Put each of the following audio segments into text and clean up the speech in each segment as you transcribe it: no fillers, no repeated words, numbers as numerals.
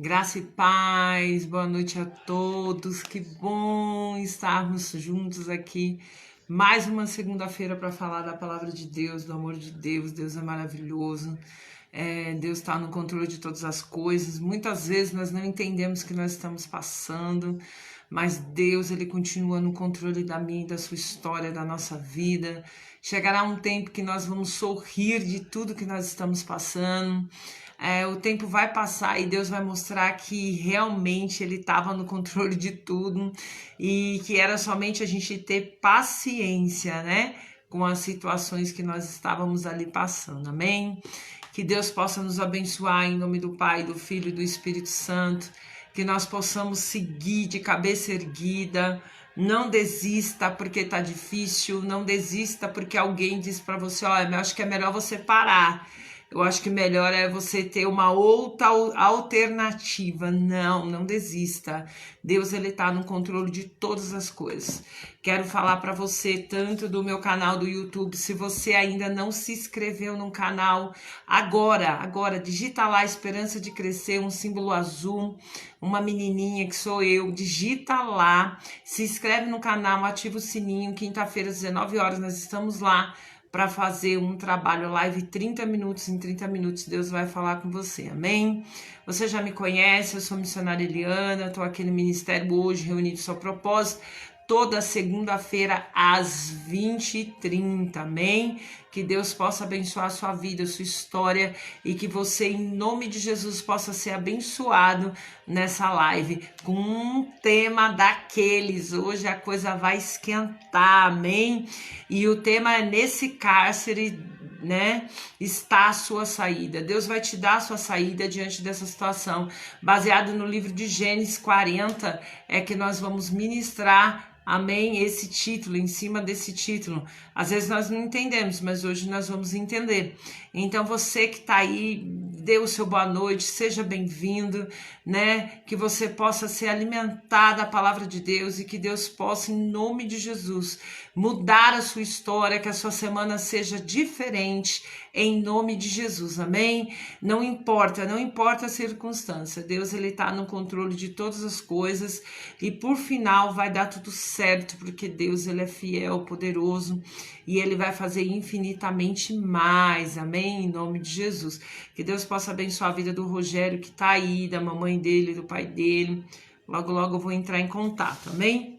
Graça e paz, boa noite a todos. Que bom estarmos juntos aqui. Mais uma segunda-feira para falar da palavra de Deus, do amor de Deus. Deus é maravilhoso. Deus está no controle de todas as coisas. Muitas vezes nós não entendemos o que nós estamos passando, mas Deus, Ele continua no controle da minha e da sua história, da nossa vida. Chegará um tempo que nós vamos sorrir de tudo que nós estamos passando. O tempo vai passar e Deus vai mostrar que realmente Ele estava no controle de tudo e que era somente a gente ter paciência, né? Com as situações que nós estávamos ali passando, amém? Que Deus possa nos abençoar em nome do Pai, do Filho e do Espírito Santo, que nós possamos seguir de cabeça erguida. Não desista porque tá difícil, não desista porque alguém diz para você, olha, eu acho que é melhor você parar. Eu acho que melhor é você ter uma outra alternativa. Não desista. Deus, Ele tá no controle de todas as coisas. Quero falar para você tanto do meu canal do YouTube, se você ainda não se inscreveu no canal, agora, digita lá Esperança de Crescer, um símbolo azul, uma menininha que sou eu, digita lá, se inscreve no canal, ativa o sininho, quinta-feira às 19 horas nós estamos lá, para fazer um trabalho live 30 minutos, em 30 minutos Deus vai falar com você, amém? Você já me conhece, eu sou missionária Eliana, estou aqui no ministério hoje, reunido só propósito, toda segunda-feira às 20h30, amém? Que Deus possa abençoar a sua vida, a sua história e que você, em nome de Jesus, possa ser abençoado nessa live com um tema daqueles. Hoje a coisa vai esquentar, amém? E o tema é nesse cárcere, né, está a sua saída. Deus vai te dar a sua saída diante dessa situação. Baseado no livro de Gênesis 40, é que nós vamos ministrar, amém, esse título, em cima desse título. Às vezes nós não entendemos, mas hoje nós vamos entender. Então você que está aí, dê o seu boa noite, seja bem-vindo, né? Que você possa ser alimentado da palavra de Deus e que Deus possa, em nome de Jesus, mudar a sua história, que a sua semana seja diferente, em nome de Jesus, amém? Não importa a circunstância, Deus, Ele está no controle de todas as coisas e por final vai dar tudo certo, porque Deus, Ele é fiel, poderoso e Ele vai fazer infinitamente mais, amém? Em nome de Jesus. Que Deus possa abençoar a vida do Rogério que está aí, da mamãe dele, do pai dele. Logo eu vou entrar em contato, amém?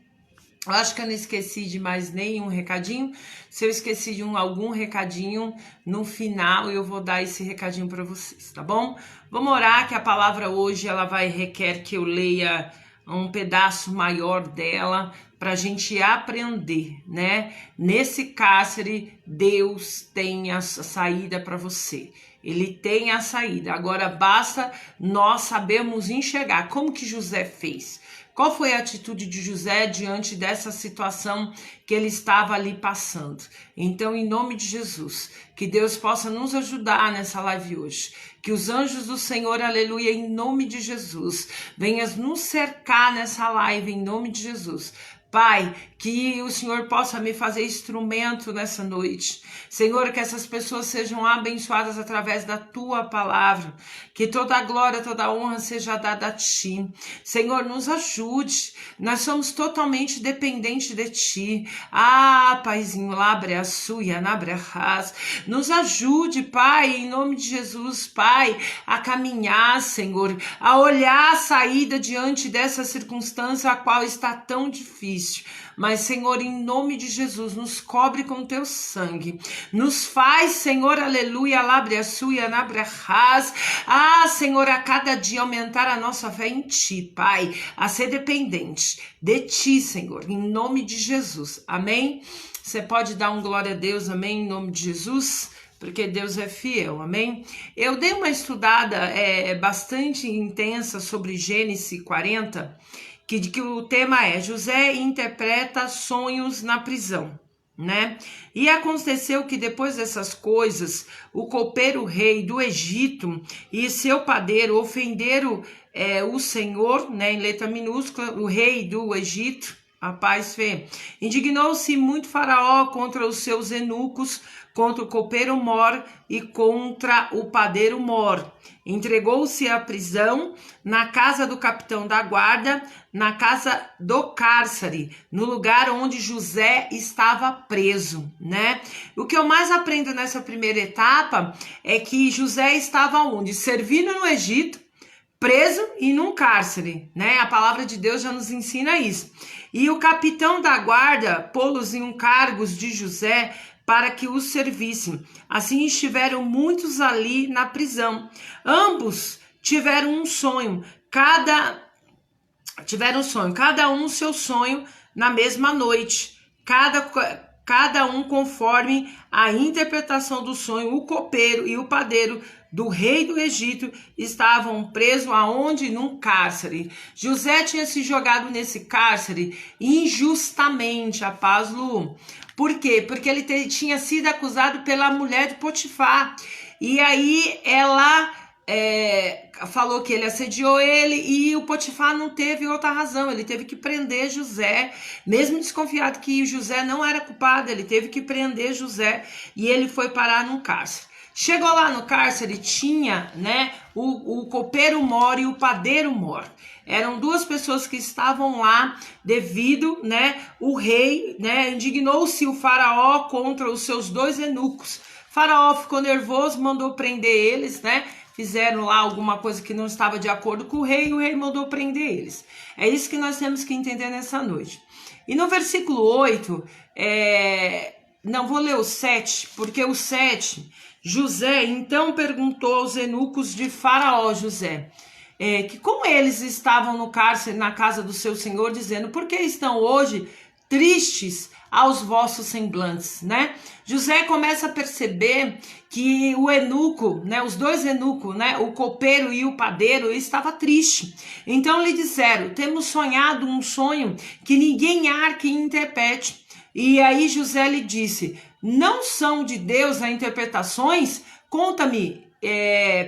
Eu acho que eu não esqueci de mais nenhum recadinho. Se eu esqueci de algum recadinho, no final eu vou dar esse recadinho para vocês, tá bom? Vamos orar, que a palavra hoje ela requer que eu leia um pedaço maior dela para a gente aprender, né? Nesse cárcere, Deus tem a saída para você. Ele tem a saída. Agora basta nós sabermos enxergar. Como que José fez? Qual foi a atitude de José diante dessa situação que ele estava ali passando? Então, em nome de Jesus, que Deus possa nos ajudar nessa live hoje. Que os anjos do Senhor, aleluia, em nome de Jesus, venham nos cercar nessa live, em nome de Jesus. Pai, que o Senhor possa me fazer instrumento nessa noite. Senhor, que essas pessoas sejam abençoadas através da Tua palavra. Que toda a glória, toda a honra seja dada a Ti. Senhor, nos ajude. Nós somos totalmente dependentes de Ti. Paizinho, labre a suia, nabre a ras. Nos ajude, Pai, em nome de Jesus, Pai, a caminhar, Senhor, a olhar a saída diante dessa circunstância a qual está tão difícil. Mas, Senhor, em nome de Jesus, nos cobre com teu sangue. Nos faz, Senhor, aleluia, labre a suia, nabre a ras. Senhor, a cada dia aumentar a nossa fé em Ti, Pai, a ser dependente de Ti, Senhor, em nome de Jesus. Amém? Você pode dar um glória a Deus, amém, em nome de Jesus? Porque Deus é fiel, amém? Eu dei uma estudada bastante intensa sobre Gênesis 40, que o tema é José interpreta sonhos na prisão, né? E aconteceu que depois dessas coisas, o copeiro rei do Egito e seu padeiro ofenderam o Senhor, né, em letra minúscula, o rei do Egito, a paz fé. Indignou-se muito Faraó contra os seus eunucos contra o copeiro Mor e contra o padeiro Mor. Entregou-se à prisão na casa do capitão da guarda, na casa do cárcere, no lugar onde José estava preso, né? O que eu mais aprendo nessa primeira etapa é que José estava onde? Servindo no Egito, preso e num cárcere, né? A palavra de Deus já nos ensina isso. E o capitão da guarda pô-los em cargos de José para que os servissem. Assim estiveram muitos ali na prisão. Ambos tiveram um sonho, cada um seu sonho na mesma noite. Cada um conforme a interpretação do sonho. O copeiro e o padeiro do rei do Egito estavam presos aonde? Num cárcere. José tinha se jogado nesse cárcere injustamente, a paz, Lu. Por quê? Porque ele tinha sido acusado pela mulher de Potifar. E aí ela falou que ele assediou ele e o Potifar não teve outra razão. Ele teve que prender José, mesmo desconfiado que José não era culpado, ele teve que prender José e ele foi parar num cárcere. Chegou lá no cárcere, tinha, né, o copeiro Mor e o padeiro Mor. Eram duas pessoas que estavam lá devido, né, o rei, né, indignou-se o faraó contra os seus 2 eunucos. Faraó ficou nervoso, mandou prender eles, né, fizeram lá alguma coisa que não estava de acordo com o rei e o rei mandou prender eles. É isso que nós temos que entender nessa noite. E no versículo 8, não vou ler o 7, porque o 7... José então perguntou aos eunucos de Faraó, José, que como eles estavam no cárcere na casa do seu senhor, dizendo, por que estão hoje tristes aos vossos semblantes, né? José começa a perceber que o eunuco, né, os 2 eunucos, né, o copeiro e o padeiro, estava triste. Então lhe disseram, temos sonhado um sonho que ninguém há que interprete. E aí José lhe disse, não são de Deus as interpretações? Conta-me,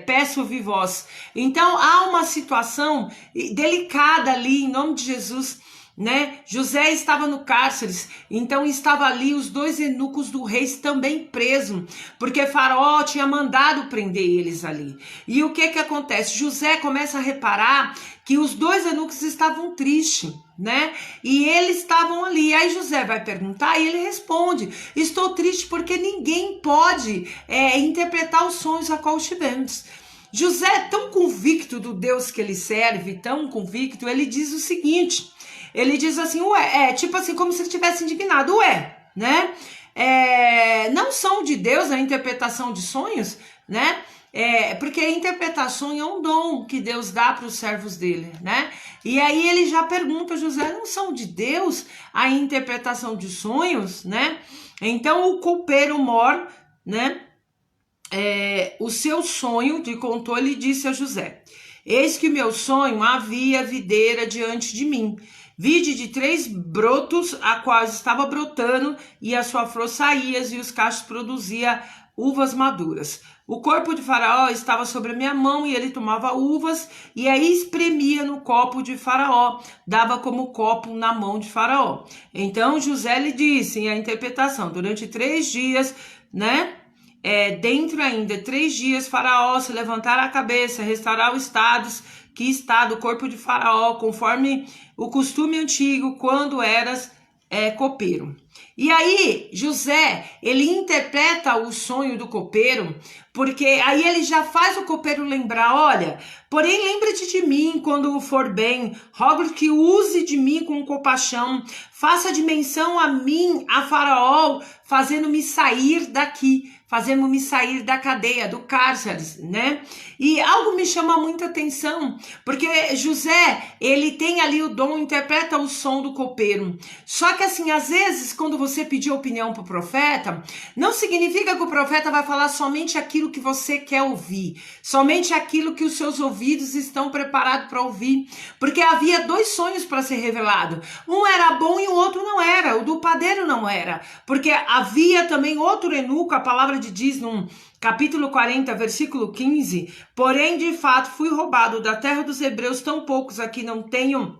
peço ouvir vós. Então há uma situação delicada ali, em nome de Jesus, né? José estava no cárcere, então estava ali os 2 eunucos do rei também presos, porque Faraó tinha mandado prender eles ali. E o que acontece? José começa a reparar que os 2 eunucos estavam tristes, né? E eles estavam ali. Aí José vai perguntar e ele responde, estou triste porque ninguém pode interpretar os sonhos a qual tivemos. José é tão convicto do Deus que ele serve, tão convicto, ele diz o seguinte, ele diz assim, tipo assim, como se ele estivesse indignado, né? Não são de Deus a interpretação de sonhos, né? Porque a interpretação é um dom que Deus dá para os servos dele, né? E aí ele já pergunta a José, não são de Deus a interpretação de sonhos, né? Então o copeiro Mor, né? O seu sonho de contou, ele disse a José, eis que o meu sonho havia videira diante de mim, vide de 3 brotos, a qual estava brotando, e a sua flor saía, e os cachos produzia uvas maduras. O corpo de Faraó estava sobre a minha mão, e ele tomava uvas, e aí espremia no copo de Faraó, dava como copo na mão de Faraó. Então José lhe disse, em a interpretação, durante 3 dias, né? Dentro ainda 3 dias, Faraó se levantará a cabeça, restaurar o estado que está do corpo de Faraó, conforme o costume antigo, quando eras copeiro. E aí, José, ele interpreta o sonho do copeiro, porque aí ele já faz o copeiro lembrar, olha, porém lembra-te de mim quando for bem, rogo que use de mim com compaixão, faça dimensão a mim, a Faraó, fazendo-me sair daqui, fazendo-me sair da cadeia, do cárcere, né? E algo me chama muita atenção, porque José, ele tem ali o dom, interpreta o som do copeiro. Só que assim, às vezes, quando você pedir opinião para o profeta, não significa que o profeta vai falar somente aquilo que você quer ouvir, somente aquilo que os seus ouvidos estão preparados para ouvir, porque havia 2 sonhos para ser revelado. Um era bom e o outro não era, o do padeiro não era, porque havia também outro eunuco, a palavra diz num capítulo 40, versículo 15, porém de fato fui roubado da terra dos hebreus, tão poucos aqui não tenham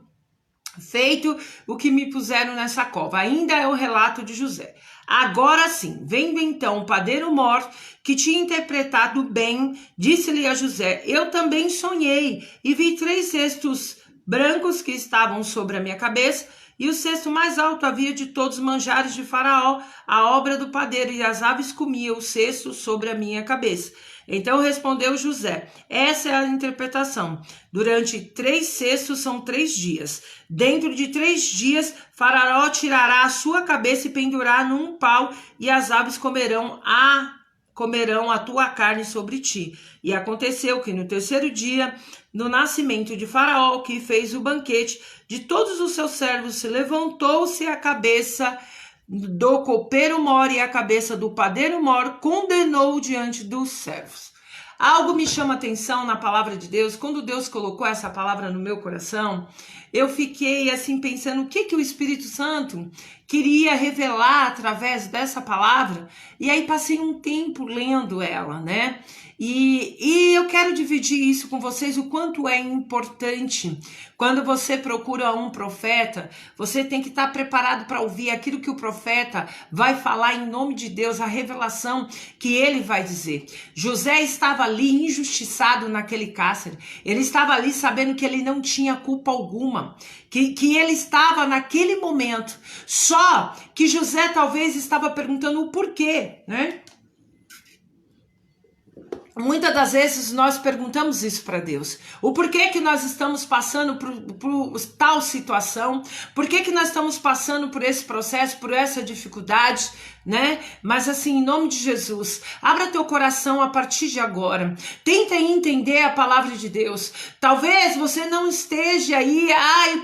feito o que me puseram nessa cova. Ainda é o relato de José. Agora sim, vendo então o padeiro mor, que tinha interpretado bem, disse-lhe a José: eu também sonhei e vi 3 cestos brancos que estavam sobre a minha cabeça, e o cesto mais alto havia de todos os manjares de Faraó, a obra do padeiro, e as aves comiam o cesto sobre a minha cabeça. Então respondeu José: essa é a interpretação. Durante 3 cestos são 3 dias. Dentro de 3 dias, Faraó tirará a sua cabeça e pendurará num pau, e as aves comerão a tua carne sobre ti. E aconteceu que no 3º dia, no nascimento de Faraó, que fez o banquete de todos os seus servos, se levantou-se a cabeça do copeiro mor e a cabeça do padeiro mor condenou diante dos servos. Algo me chama atenção na palavra de Deus. Quando Deus colocou essa palavra no meu coração, eu fiquei assim pensando o que o Espírito Santo queria revelar através dessa palavra, e aí passei um tempo lendo ela, né? E eu quero dividir isso com vocês, o quanto é importante. Quando você procura um profeta, você tem que estar preparado para ouvir aquilo que o profeta vai falar em nome de Deus, a revelação que ele vai dizer. José estava ali injustiçado naquele cárcere, ele estava ali sabendo que ele não tinha culpa alguma, que ele estava naquele momento, só que José talvez estava perguntando o porquê, né? Muitas das vezes nós perguntamos isso para Deus. O porquê que nós estamos passando por tal situação? Por que nós estamos passando por esse processo, por essa dificuldade, né? Mas assim, em nome de Jesus, abra teu coração a partir de agora. Tenta entender a palavra de Deus. Talvez você não esteja aí,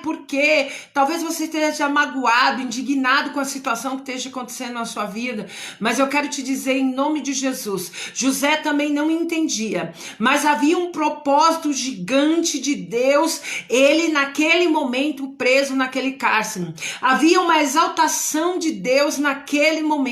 por quê? Talvez você esteja magoado, indignado com a situação que esteja acontecendo na sua vida. Mas eu quero te dizer em nome de Jesus, José também não entendia, mas havia um propósito gigante de Deus, ele naquele momento preso naquele cárcere. Havia uma exaltação de Deus naquele momento.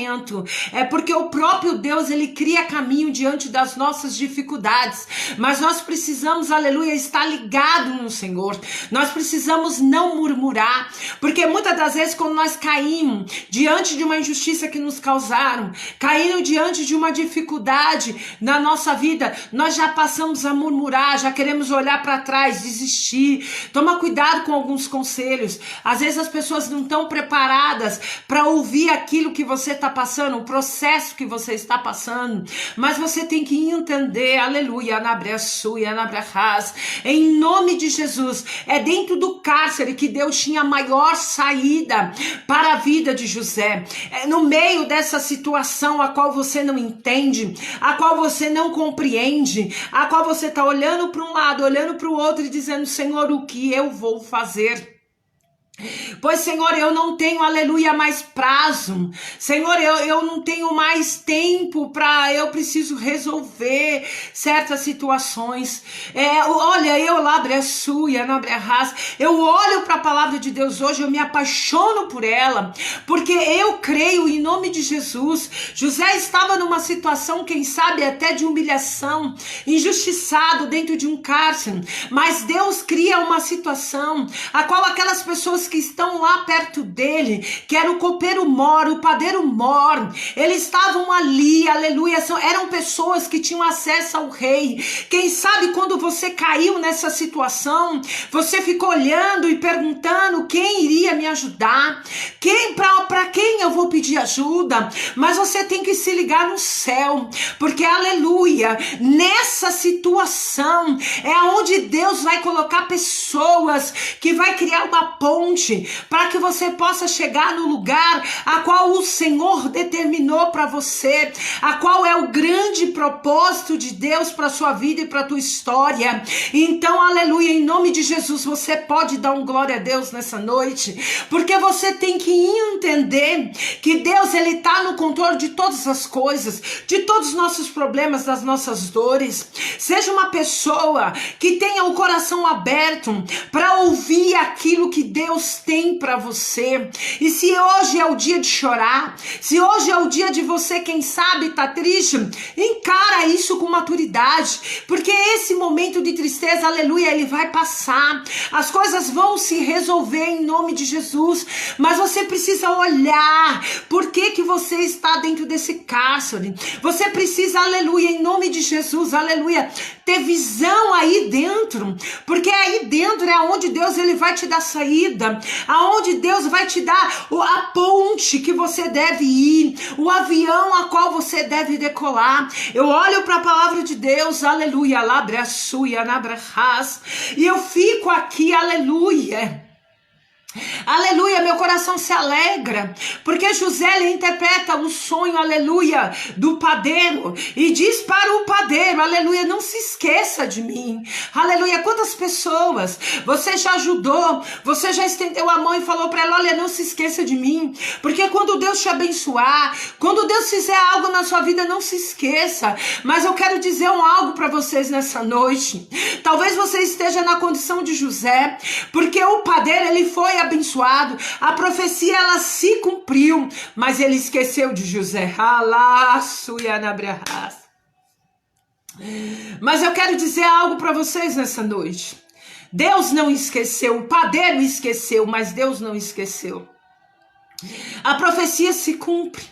É porque o próprio Deus, ele cria caminho diante das nossas dificuldades, mas nós precisamos, aleluia, estar ligado no Senhor. Nós precisamos não murmurar, porque muitas das vezes quando nós caímos diante de uma injustiça que nos causaram, caímos diante de uma dificuldade na nossa vida, nós já passamos a murmurar, já queremos olhar para trás, desistir. Toma cuidado com alguns conselhos. Às vezes as pessoas não estão preparadas para ouvir aquilo que você está passando, o processo que você está passando, mas você tem que entender, aleluia, em nome de Jesus. É dentro do cárcere que Deus tinha a maior saída para a vida de José. É no meio dessa situação a qual você não entende, a qual você não compreende, a qual você está olhando para um lado, olhando para o outro e dizendo: Senhor, o que eu vou fazer? Pois, Senhor, eu não tenho, aleluia, mais prazo. Senhor, eu não tenho mais tempo eu preciso resolver certas situações. Olha, eu olho para a palavra de Deus hoje, eu me apaixono por ela, porque eu creio em nome de Jesus. José estava numa situação, quem sabe até de humilhação, injustiçado dentro de um cárcere, mas Deus cria uma situação a qual aquelas pessoas que estão lá perto dele, que era o copeiro mor, o padeiro mor, eles estavam ali, aleluia, eram pessoas que tinham acesso ao rei. Quem sabe quando você caiu nessa situação, você ficou olhando e perguntando quem iria me ajudar, para quem eu vou pedir ajuda, mas você tem que se ligar no céu, porque aleluia, nessa situação é onde Deus vai colocar pessoas que vai criar uma ponte para que você possa chegar no lugar a qual o Senhor determinou para você, a qual é o grande propósito de Deus para sua vida e para tua história. Então, aleluia, em nome de Jesus, você pode dar um glória a Deus nessa noite, porque você tem que entender que Deus, ele está no controle de todas as coisas, de todos os nossos problemas, das nossas dores. Seja uma pessoa que tenha o coração aberto atenção para ouvir aquilo que Deus tem para você. E se hoje é o dia de chorar, se hoje é o dia de você, quem sabe, tá triste, encara isso com maturidade, porque esse momento de tristeza, aleluia, ele vai passar, as coisas vão se resolver em nome de Jesus, mas você precisa olhar por que você está dentro desse cárcere. Você precisa, aleluia, em nome de Jesus, aleluia, ter visão aí dentro, porque aí dentro é onde Deus ele vai te dar saída, aonde Deus vai te dar a ponte que você deve ir, o avião a qual você deve decolar. Eu olho para a palavra de Deus, aleluia, e eu fico aqui, aleluia. Aleluia, meu coração se alegra, porque José ele interpreta o sonho, aleluia, do padeiro e diz para o padeiro, aleluia, não se esqueça de mim, aleluia. Quantas pessoas você já ajudou, você já estendeu a mão e falou para ela, olha, não se esqueça de mim, porque quando Deus te abençoar, quando Deus fizer algo na sua vida, não se esqueça. Mas eu quero dizer algo para vocês nessa noite, talvez você esteja na condição de José, porque o padeiro ele foi abençoado, a profecia ela se cumpriu, mas ele esqueceu de José. Mas eu quero dizer algo para vocês nessa noite. Deus não esqueceu, o padeiro esqueceu, mas Deus não esqueceu. A profecia se cumpre.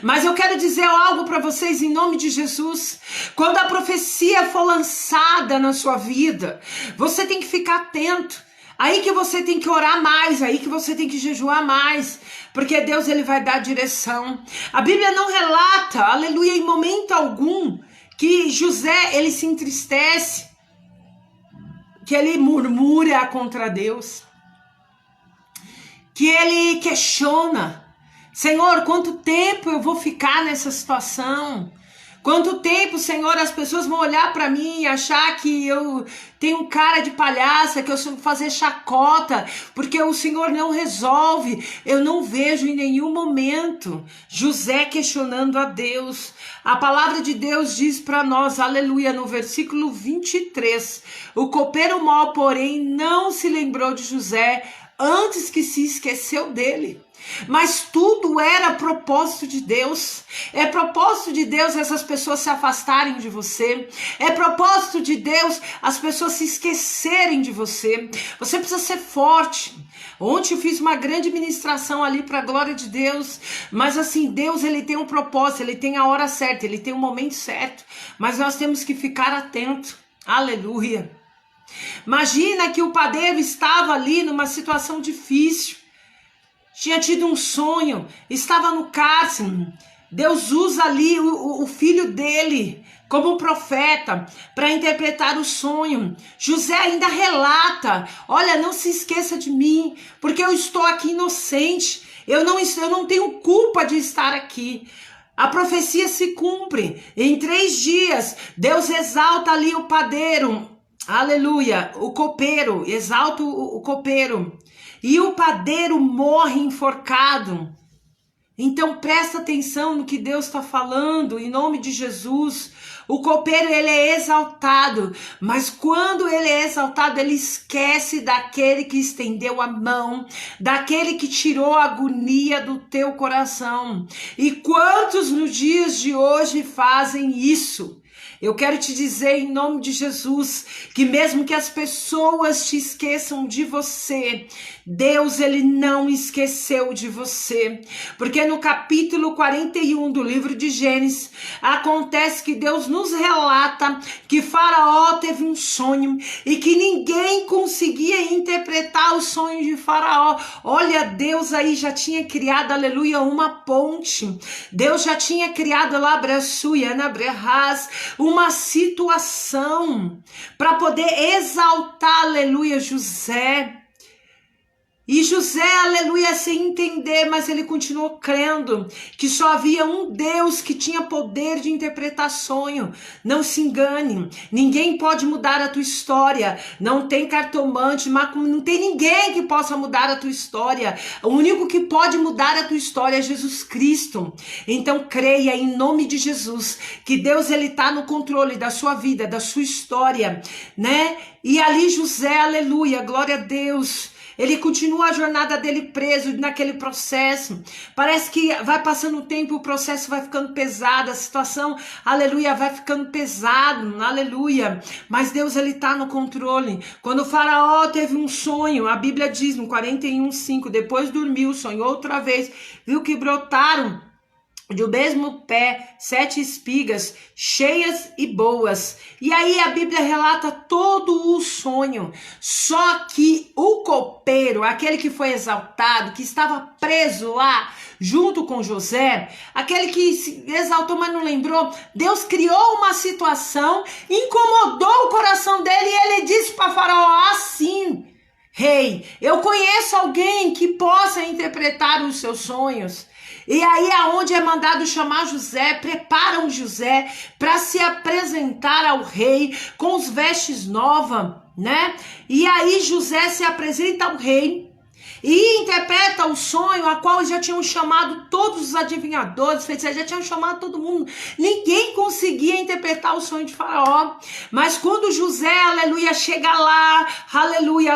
Mas eu quero dizer algo para vocês em nome de Jesus. Quando a profecia for lançada na sua vida, você tem que ficar atento. Aí que você tem que orar mais, aí que você tem que jejuar mais, porque Deus ele vai dar direção. A Bíblia não relata, aleluia, em momento algum, que José ele se entristece, que ele murmura contra Deus, que ele questiona, Senhor, quanto tempo eu vou ficar nessa situação? Quanto tempo, Senhor, as pessoas vão olhar para mim e achar que eu tenho cara de palhaça, que eu sou fazer chacota, porque o Senhor não resolve. Eu não vejo em nenhum momento José questionando a Deus. A palavra de Deus diz para nós, aleluia, no versículo 23, o copeiro mau, porém, não se lembrou de José antes que se esqueceu dele. Mas tudo era propósito de Deus. É propósito de Deus essas pessoas se afastarem de você. É propósito de Deus as pessoas se esquecerem de você. Você precisa ser forte. Ontem eu fiz uma grande ministração ali para a glória de Deus, mas assim, Deus ele tem um propósito, ele tem a hora certa, ele tem o momento certo, mas nós temos que ficar atento. Aleluia. Imagina que o padeiro estava ali numa situação difícil, tinha tido um sonho, estava no cárcere. Deus usa ali o filho dele como profeta para interpretar o sonho. José ainda relata, olha, não se esqueça de mim, porque eu estou aqui inocente, eu não tenho culpa de estar aqui. A profecia se cumpre, em 3 dias, Deus exalta ali o padeiro, aleluia, o copeiro, exalta o copeiro, e o padeiro morre enforcado. Então presta atenção no que Deus está falando, em nome de Jesus. O copeiro ele é exaltado, mas quando ele é exaltado, ele esquece daquele que estendeu a mão, daquele que tirou a agonia do teu coração. E quantos nos dias de hoje fazem isso? Eu quero te dizer em nome de Jesus, que mesmo que as pessoas te esqueçam de você, Deus ele não esqueceu de você, porque no capítulo 41 do livro de Gênesis, acontece que Deus nos relata que Faraó teve um sonho e que ninguém conseguia interpretar o sonho de Faraó. Olha, Deus aí já tinha criado, aleluia, uma ponte. Deus já tinha criado lá, uma situação para poder exaltar, aleluia, José. E José, aleluia, sem entender, mas ele continuou crendo que só havia um Deus que tinha poder de interpretar sonho. Não se engane, ninguém pode mudar a tua história. Não tem cartomante, não tem ninguém que possa mudar a tua história. O único que pode mudar a tua história é Jesus Cristo. Então creia em nome de Jesus que Deus ele está no controle da sua vida, da sua história, né? E ali José, aleluia, glória a Deus. Ele continua a jornada dele preso naquele processo. Parece que vai passando o tempo, o processo vai ficando pesado, a situação, aleluia, vai ficando pesado, aleluia. Mas Deus, ele está no controle. Quando o faraó teve um sonho, a Bíblia diz no 41:5, depois dormiu, sonhou outra vez, viu que brotaram do mesmo pé 7 espigas cheias e boas. E aí a Bíblia relata todo o sonho. Só que o copeiro, aquele que foi exaltado, que estava preso lá junto com José, aquele que se exaltou mas não lembrou, Deus criou uma situação, incomodou o coração dele e ele disse para Faraó assim: Rei, eu conheço alguém que possa interpretar os seus sonhos. E aí aonde é mandado chamar José, preparam José para se apresentar ao rei com os vestes novas, né? E aí José se apresenta ao rei e interpreta o sonho a qual já tinham chamado todos os adivinhadores, feiticeiros, já tinham chamado todo mundo. Ninguém conseguia interpretar o sonho de Faraó. Mas quando José, aleluia, chega lá, aleluia,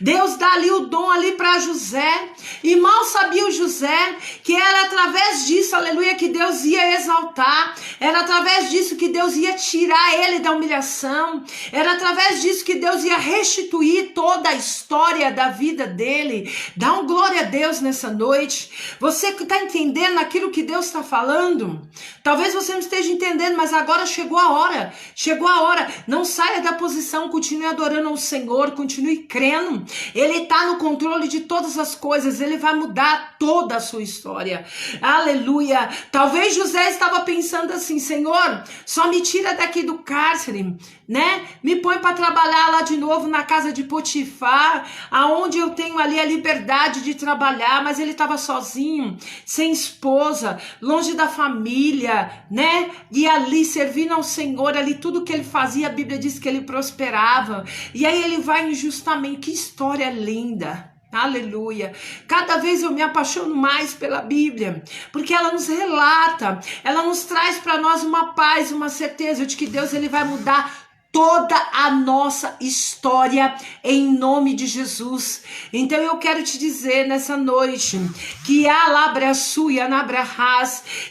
Deus dá ali o dom ali para José. E mal sabia o José que era através disso, aleluia, que Deus ia exaltar. Era através disso que Deus ia tirar ele da humilhação. Era através disso que Deus ia restituir toda a história da vida dele. Dá um glória a Deus nessa noite. Você que está entendendo aquilo que Deus está falando? Talvez você não esteja entendendo, mas agora chegou a hora. Chegou a hora. Não saia da posição, continue adorando ao Senhor, continue crendo. Ele está no controle de todas as coisas. Ele vai mudar toda a sua história. Aleluia. Talvez José estava pensando assim: Senhor, só me tira daqui do cárcere, né? Me põe para trabalhar lá de novo na casa de Potifar, aonde eu tenho ali a liberdade de trabalhar. Mas ele estava sozinho, sem esposa, longe da família, né? E ali servindo ao Senhor, ali tudo que ele fazia, a Bíblia diz que ele prosperava. E aí ele vai injustamente. Que história linda! Aleluia. Cada vez eu me apaixono mais pela Bíblia, porque ela nos relata, ela nos traz para nós uma paz, uma certeza de que Deus ele vai mudar toda a nossa história em nome de Jesus. Então eu quero te dizer nessa noite que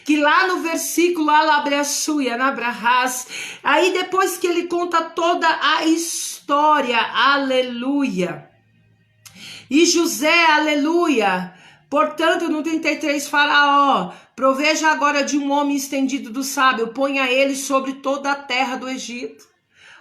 que lá no versículo aí depois que ele conta toda a história, aleluia. E José, aleluia, portanto no 33, Faraó, proveja agora de um homem estendido do sábio, ponha ele sobre toda a terra do Egito.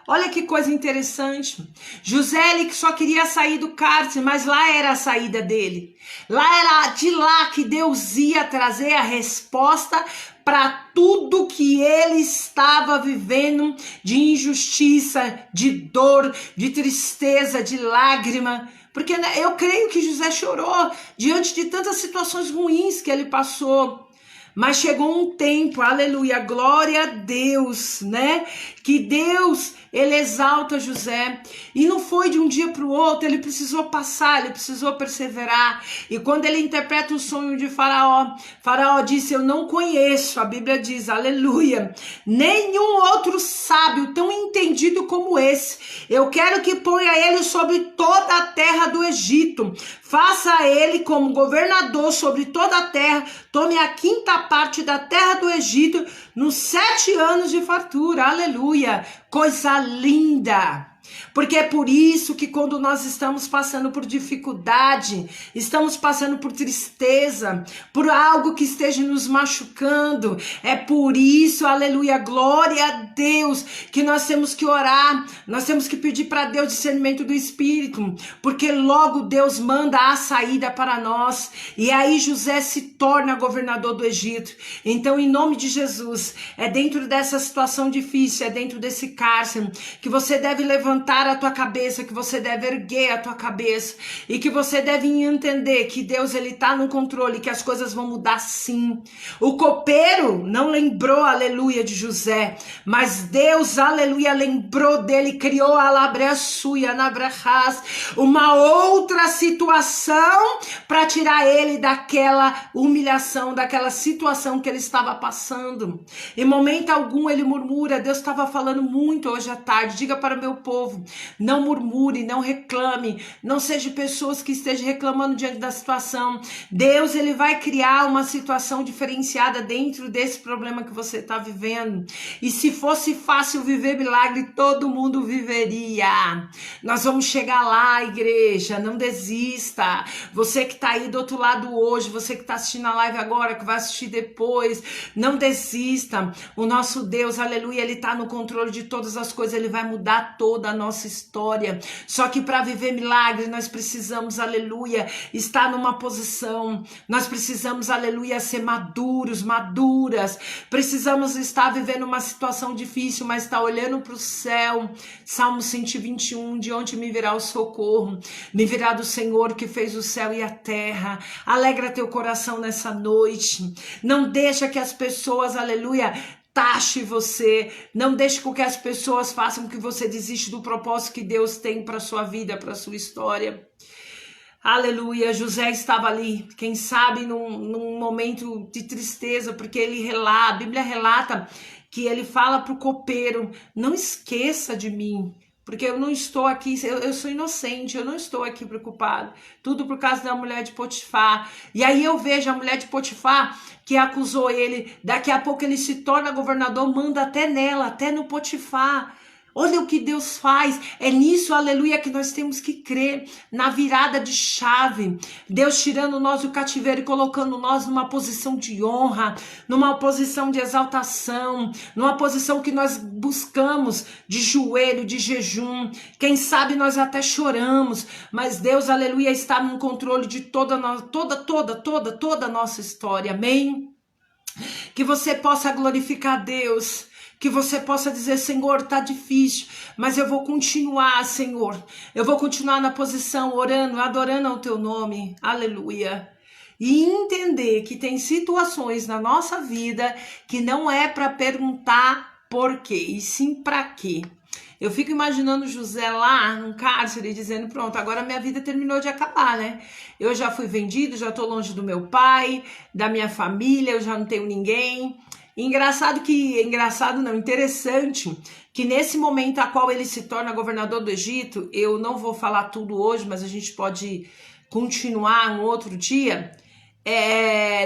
Olha que coisa interessante. José, ele só queria sair do cárcere, mas lá era a saída dele. Lá era de lá que Deus ia trazer a resposta para tudo que ele estava vivendo de injustiça, de dor, de tristeza, de lágrima. Porque eu creio que José chorou diante de tantas situações ruins que ele passou. Mas chegou um tempo, aleluia, glória a Deus, né? Que Deus, ele exalta José. E não foi de um dia para o outro, ele precisou passar, ele precisou perseverar. E quando ele interpreta o sonho de Faraó, Faraó disse: eu não conheço, a Bíblia diz, aleluia, nenhum outro sábio tão entendido como esse. Eu quero que ponha ele sobre toda a terra do Egito. Faça ele como governador sobre toda a terra. Tome a 5ª parte da terra do Egito nos 7 anos de fartura. Aleluia. Coisa linda. Porque é por isso que quando nós estamos passando por dificuldade, estamos passando por tristeza, por algo que esteja nos machucando, é por isso, aleluia, glória a Deus, que nós temos que orar, nós temos que pedir para Deus discernimento do Espírito, porque logo Deus manda a saída para nós, e aí José se torna governador do Egito. Então, em nome de Jesus, é dentro dessa situação difícil, é dentro desse cárcere, que você deve levantar levantar a tua cabeça, que você deve erguer a tua cabeça e que você deve entender que Deus ele tá no controle, que as coisas vão mudar sim. O copeiro não lembrou, aleluia, de José, mas Deus, aleluia, lembrou dele, criou a labreaçuia, nabrahas, uma outra situação para tirar ele daquela humilhação, daquela situação que ele estava passando. Em momento algum ele murmura. Deus estava falando muito hoje à tarde. Diga para o meu povo, não murmure, não reclame, não seja pessoas que estejam reclamando diante da situação. Deus ele vai criar uma situação diferenciada dentro desse problema que você está vivendo. E se fosse fácil viver milagre, todo mundo viveria. Nós vamos chegar lá, igreja, não desista. Você que está aí do outro lado hoje, você que está assistindo a live agora, que vai assistir depois, não desista. O nosso Deus, aleluia, ele está no controle de todas as coisas, ele vai mudar toda a nossa história. Só que para viver milagre, nós precisamos, aleluia, estar numa posição, nós precisamos, aleluia, ser maduros, maduras, precisamos estar vivendo uma situação difícil, mas estar olhando para o céu. Salmo 121, de onde me virá o socorro? Me virá do Senhor que fez o céu e a terra. Alegra teu coração nessa noite, não deixa que as pessoas, aleluia, taxe você, não deixe com que as pessoas façam com que você desista do propósito que Deus tem para sua vida, para sua história. Aleluia, José estava ali, quem sabe num momento de tristeza, porque ele relata, a Bíblia relata que ele fala para o copeiro, não esqueça de mim, porque eu não estou aqui, eu sou inocente, eu não estou aqui preocupado. Tudo por causa da mulher de Potifar. E aí eu vejo a mulher de Potifar que acusou ele, daqui a pouco ele se torna governador, manda até nela, até no Potifar. Olha o que Deus faz, é nisso, aleluia, que nós temos que crer, na virada de chave, Deus tirando nós do cativeiro e colocando nós numa posição de honra, numa posição de exaltação, numa posição que nós buscamos de joelho, de jejum, quem sabe nós até choramos, mas Deus, aleluia, está no controle de toda a nossa história, amém? Que você possa glorificar Deus, que você possa dizer, Senhor, tá difícil, mas eu vou continuar, Senhor. Eu vou continuar na posição, orando, adorando ao teu nome. Aleluia. E entender que tem situações na nossa vida que não é para perguntar por quê, e sim para quê. Eu fico imaginando José lá no cárcere dizendo, pronto, agora minha vida terminou de acabar, né? Eu já fui vendido, já tô longe do meu pai, da minha família, eu já não tenho ninguém. Interessante que nesse momento a qual ele se torna governador do Egito, eu não vou falar tudo hoje, mas a gente pode continuar um outro dia.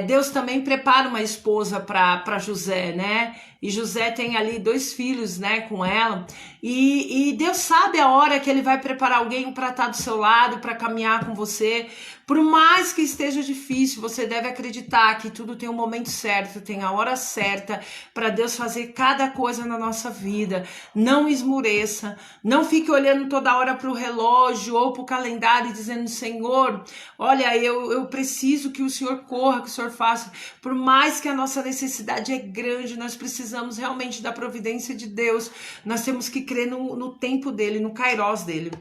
Deus também prepara uma esposa para José, né? E José tem ali 2 filhos, né, com ela. E Deus sabe a hora que ele vai preparar alguém para estar do seu lado, para caminhar com você. Por mais que esteja difícil, você deve acreditar que tudo tem um momento certo, tem a hora certa para Deus fazer cada coisa na nossa vida. Não esmureça, não fique olhando toda hora para o relógio ou para o calendário dizendo, Senhor, olha, eu preciso que o Senhor corra, que o Senhor faça. Por mais que a nossa necessidade é grande, nós precisamos realmente da providência de Deus. Nós temos que crer no tempo dele, no kairos dele.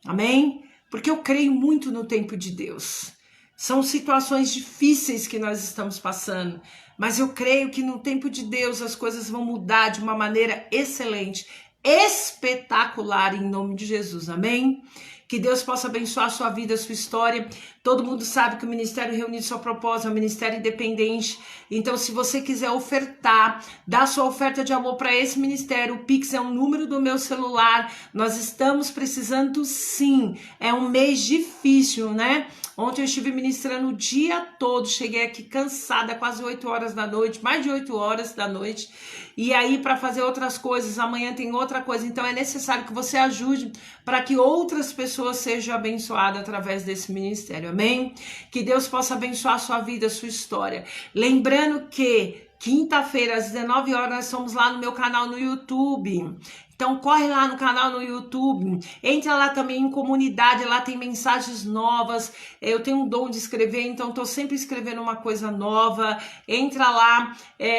Amém? Porque eu creio muito no tempo de Deus. São situações difíceis que nós estamos passando, mas eu creio que no tempo de Deus as coisas vão mudar de uma maneira excelente, espetacular, em nome de Jesus, amém? Que Deus possa abençoar a sua vida, a sua história. Todo mundo sabe que o Ministério Reunido Só Propósito é um ministério independente. Então, se você quiser ofertar, dar sua oferta de amor para esse ministério, o Pix é um número do meu celular. Nós estamos precisando sim. É um mês difícil, né? Ontem eu estive ministrando o dia todo. Cheguei aqui cansada, quase 8 horas da noite, mais de 8 horas da noite. E aí, para fazer outras coisas, amanhã tem outra coisa. Então, é necessário que você ajude para que outras pessoas sejam abençoadas através desse ministério. Amém? Que Deus possa abençoar a sua vida, a sua história. Lembrando que quinta-feira, às 19 horas, nós estamos lá no meu canal no YouTube. Então corre lá no canal no YouTube, entra lá também em comunidade, lá tem mensagens novas. Eu tenho um dom de escrever, então estou sempre escrevendo uma coisa nova. Entra lá,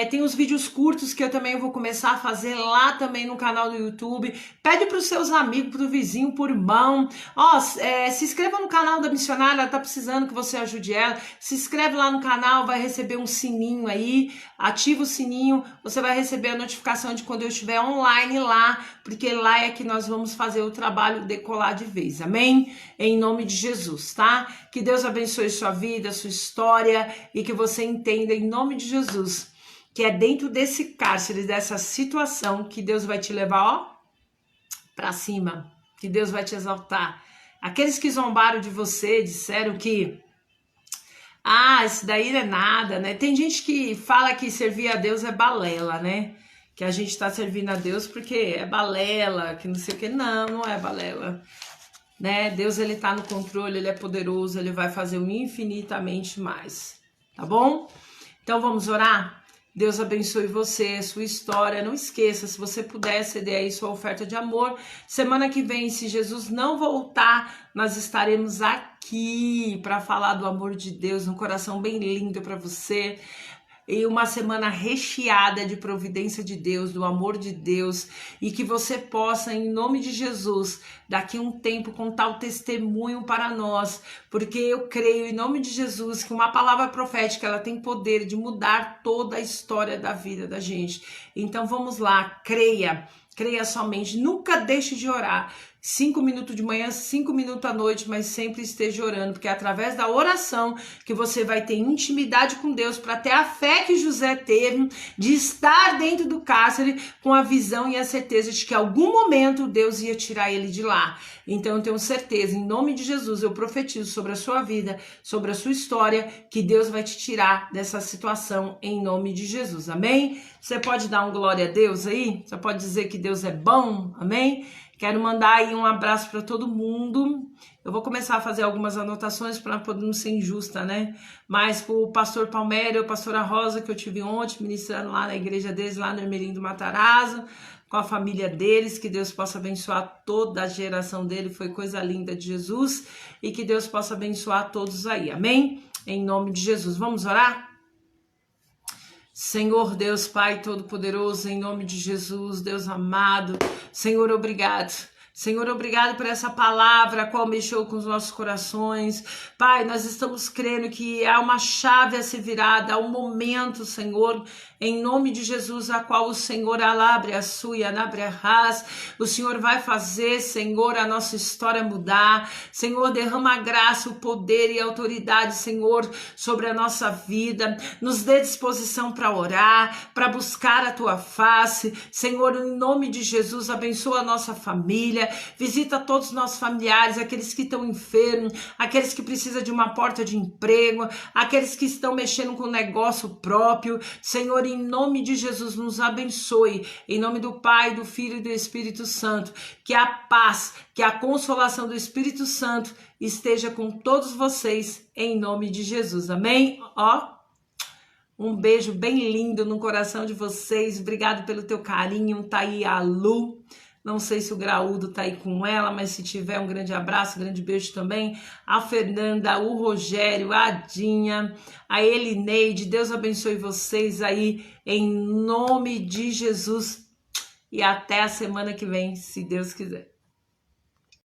tem os vídeos curtos que eu também vou começar a fazer lá também no canal do YouTube. Pede para os seus amigos, para o vizinho, por irmão. Se inscreva no canal da missionária, ela tá precisando que você ajude ela. Se inscreve lá no canal, vai receber um sininho aí, ativa o sininho, você vai receber a notificação de quando eu estiver online lá, porque lá é que nós vamos fazer o trabalho decolar de vez, amém? Em nome de Jesus, tá? Que Deus abençoe sua vida, sua história, e que você entenda em nome de Jesus, que é dentro desse cárcere, dessa situação, que Deus vai te levar, ó, pra cima, que Deus vai te exaltar. Aqueles que zombaram de você, disseram que isso daí não é nada, né? Tem gente que fala que servir a Deus é balela, né? Que a gente tá servindo a Deus porque é balela, que não sei o que. Não, não é balela, né? Deus, ele tá no controle, ele é poderoso, ele vai fazer o infinitamente mais, tá bom? Então vamos orar? Deus abençoe você, sua história. Não esqueça, se você puder ceder aí sua oferta de amor. Semana que vem, se Jesus não voltar, nós estaremos aqui para falar do amor de Deus, um coração bem lindo para você. E uma semana recheada de providência de Deus, do amor de Deus, e que você possa, em nome de Jesus, daqui a um tempo contar o testemunho para nós, porque eu creio, em nome de Jesus, que uma palavra profética, ela tem poder de mudar toda a história da vida da gente. Então vamos lá, creia somente, nunca deixe de orar. 5 minutos de manhã, 5 minutos à noite, mas sempre esteja orando, porque é através da oração que você vai ter intimidade com Deus, para ter a fé que José teve de estar dentro do cárcere com a visão e a certeza de que em algum momento Deus ia tirar ele de lá. Então eu tenho certeza, em nome de Jesus, eu profetizo sobre a sua vida, sobre a sua história, que Deus vai te tirar dessa situação em nome de Jesus, amém? Você pode dar um glória a Deus aí? Você pode dizer que Deus é bom, amém? Quero mandar aí um abraço para todo mundo. Eu vou começar a fazer algumas anotações para poder não ser injusta, né? Mas pro pastor Palmério, pastora Rosa, que eu tive ontem ministrando lá na igreja deles, lá no Ermelim do Matarazzo, com a família deles, que Deus possa abençoar toda a geração dele, foi coisa linda de Jesus, e que Deus possa abençoar todos aí, amém? Em nome de Jesus. Vamos orar? Senhor Deus Pai Todo-Poderoso, em nome de Jesus, Deus amado, Senhor, obrigado. Senhor, obrigado por essa palavra, a qual mexeu com os nossos corações. Pai, nós estamos crendo que há uma chave a ser virada, há um momento, Senhor, em nome de Jesus, a qual o Senhor alabre a sua e anabre a ras. O Senhor vai fazer, Senhor, a nossa história mudar. Senhor, derrama a graça, o poder e a autoridade, Senhor, sobre a nossa vida. Nos dê disposição para orar, para buscar a tua face. Senhor, em nome de Jesus, abençoa a nossa família. Visita todos os nossos familiares, aqueles que estão enfermos, aqueles que precisam de uma porta de emprego, aqueles que estão mexendo com o negócio próprio. Senhor, em nome de Jesus, nos abençoe. Em nome do Pai, do Filho e do Espírito Santo. Que a paz, que a consolação do Espírito Santo esteja com todos vocês, em nome de Jesus. Amém? Um beijo bem lindo no coração de vocês. Obrigado pelo teu carinho. Tá aí a Lu. Não sei se o Graúdo tá aí com ela, mas se tiver, um grande abraço, um grande beijo também. A Fernanda, o Rogério, a Dinha, a Elineide. Deus abençoe vocês aí, em nome de Jesus. E até a semana que vem, se Deus quiser.